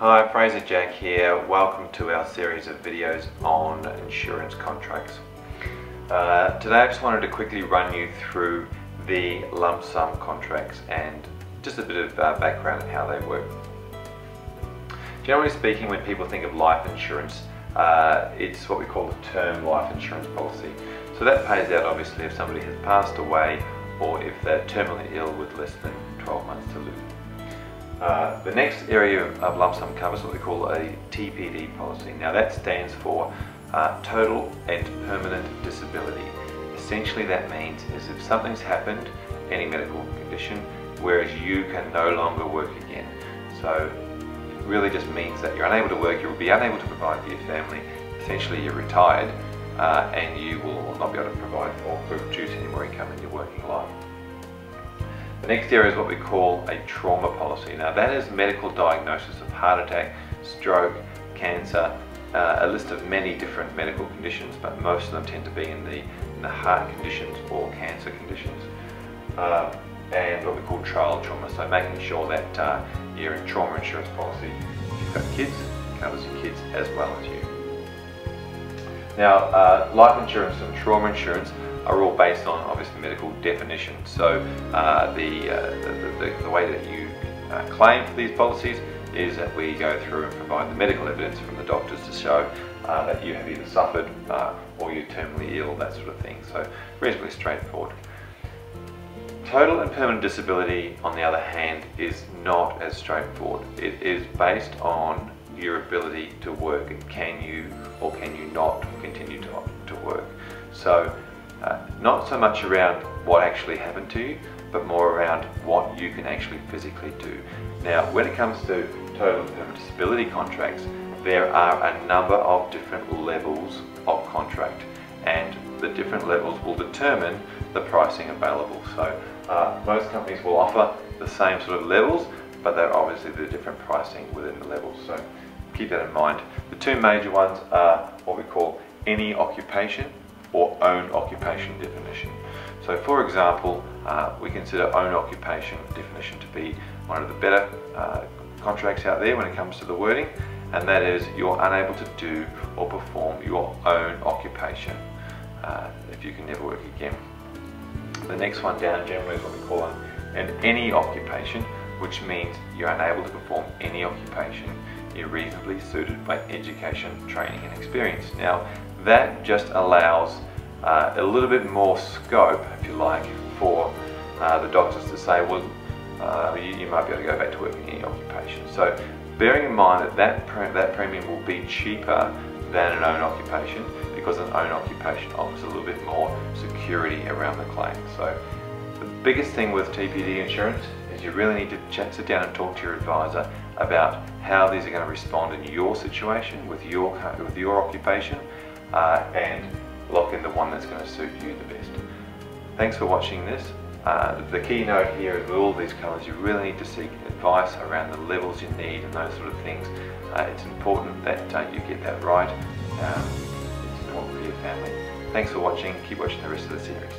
Hi, Fraser Jack here. Welcome to our series of videos on insurance contracts. Today I just wanted to quickly run you through the lump sum contracts and just a bit of background on how they work. Generally speaking, when people think of life insurance, it's what we call a term life insurance policy. So that pays out obviously if somebody has passed away or if they're terminally ill with less than 12 months to live. The next area of lump sum cover is what we call a TPD policy. Now that stands for total and permanent disability. Essentially that means is if something's happened, any medical condition, whereas you can no longer work again. So it really just means that you're unable to work, you'll be unable to provide for your family. Essentially you're retired and you will not be able to provide or produce any more income in your working life. The next area is what we call a trauma policy. Now that is medical diagnosis of heart attack, stroke, cancer, a list of many different medical conditions, but most of them tend to be in the heart conditions or cancer conditions. And what we call child trauma, so making sure that your trauma insurance policy, if you've got kids, covers your kids as well as you. Now, life insurance and trauma insurance are all based on obviously medical definitions. So the way that you claim for these policies is that we go through and provide the medical evidence from the doctors to show that you have either suffered or you're terminally ill, that sort of thing. So reasonably straightforward. Total and permanent disability, on the other hand, is not as straightforward. It is based on your ability to work, and can you or can you not continue to work. So not so much around what actually happened to you, but more around what you can actually physically do. Now when it comes to total and permanent disability contracts, there are a number of different levels of contract, and the different levels will determine the pricing available. So most companies will offer the same sort of levels, but they're obviously the different pricing within the levels. So keep that in mind. The two major ones are what we call any occupation or own occupation definition. So for example, we consider own occupation definition to be one of the better contracts out there when it comes to the wording, and that is you're unable to do or perform your own occupation if you can never work again. The next one down generally is what we call an any occupation, which means you're unable to perform any occupation you're reasonably suited by education, training and experience. Now that just allows a little bit more scope, if you like, for the doctors to say, well, you might be able to go back to work in any occupation. So bearing in mind that that premium will be cheaper than an own occupation, because an own occupation offers a little bit more security around the claim. So the biggest thing with TPD insurance is you really need to sit down and talk to your advisor about how these are going to respond in your situation with your occupation, and lock in the one that's going to suit you the best. Thanks for watching this. The key note here is with all these colours, you really need to seek advice around the levels you need and those sort of things. It's important that you get that right. It's important for your family. Thanks for watching. Keep watching the rest of the series.